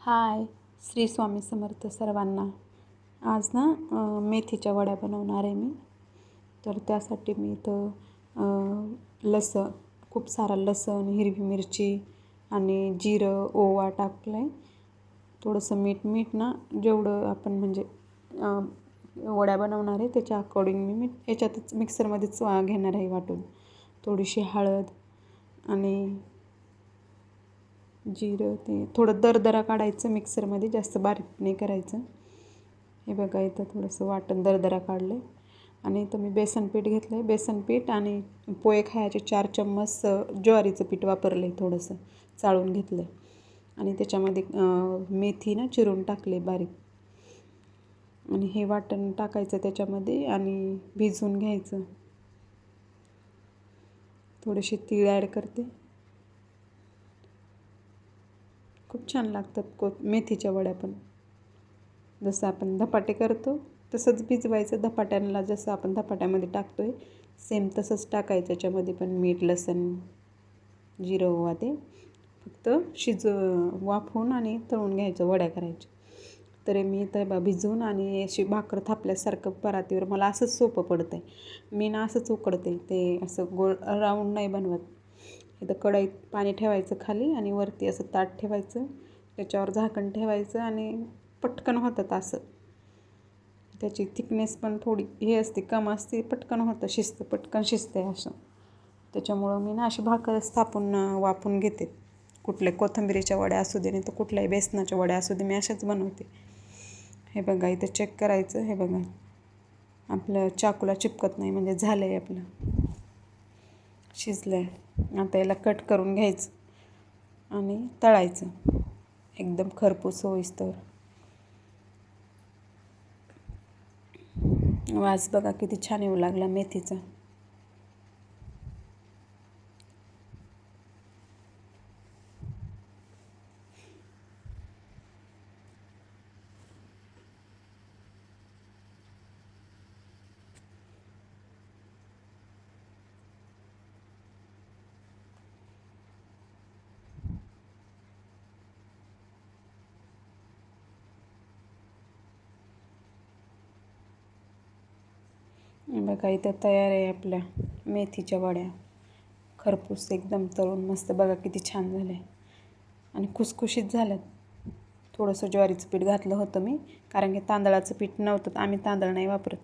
हाय, श्री स्वामी समर्थ सर्वांना. आज ना मेथीच्या वड्या बनवणार आहे मी. तर त्यासाठी मी इथं लसण, खूप सारा लसण, हिरवी मिरची आणि जिरं, ओवा टाकलं आहे. थोडंसं मीठ ना जेवढं आपण म्हणजे वड्या बनवणार आहे त्याच्या अकॉर्डिंग मी याच्यातच मिक्सरमध्येच घेणार आहे वाटून. थोडीशी हळद आणि जिरं, ते थोडं दरदरा काढायचं मिक्सरमध्ये, जास्त बारीक नाही करायचं. हे बघा इथं थोडंसं वाटण दरदरा काढलं. आणि इथं मी बेसन पीठ घेतलं आहे. बेसन पीठ आणि पोहे खायचे 4 चम्मच ज्वारीचं पीठ वापरलं आहे, थोडंसं चाळून घेतलं आहे. आणि त्याच्यामध्ये मेथी ना चिरून टाकले बारीक. आणि हे वाटण टाकायचं त्याच्यामध्ये आणि भिजवून घ्यायचं. थोडेसे तीळ ॲड करते. खूप छान लागतात मेथीच्या वड्या पण. जसं आपण धपाटे करतो तसंच भिजवायचं. धपाट्यांना जसं आपण धपाट्यामध्ये टाकतो आहे सेम तसंच टाकायचं. त्याच्यामध्ये पण मीठ, लसण, जिरं, ओवा ते फक्त वाफवून आणि तळून घ्यायचं, वड्या करायच्या. तर मी इथं भिजवून आणि अशी भाकर थापल्यासारखं परातीवर, मला असंच सोपं पडतं आहे. मी ना असंच उकडते, ते असं गोल राऊंड नाही बनवत. इथं कढईत पाणी ठेवायचं खाली आणि वरती असं ताट ठेवायचं, त्याच्यावर झाकण ठेवायचं आणि पटकन होतं असं. त्याची थिकनेस पण थोडी हे असते, कम असते, पटकन होतं, पटकन शिजते असं. त्याच्यामुळं मी ना अशी भाकरच थापून वाफून घेते. कुठल्या कोथिंबीरीच्या वड्या असू दे, नाही तर कुठल्याही बेसनाच्या वड्या असू दे, मी अशाच बनवते. हे बघा इथं चेक करायचं. हे बघा आपलं चाकूला चिपकत नाही, म्हणजे झालं आहे आपलं, शिजलं आहे. आता याला कट करून घ्यायचं आणि तळायचं एकदम खरपूस होईस्तोवर. वास बघा किती छान येऊ लागला मेथीचा. बघा इथं तयार आहे आपल्या मेथीच्या वड्या. खरपूस एकदम तळून मस्त, बघा किती छान झालं आहे आणि खुसखुशीत झालं. थोडंसं ज्वारीचं पीठ घातलं होतं मी, कारण की तांदळाचं पीठ नव्हतं, आम्ही तांदळ नाही वापरत.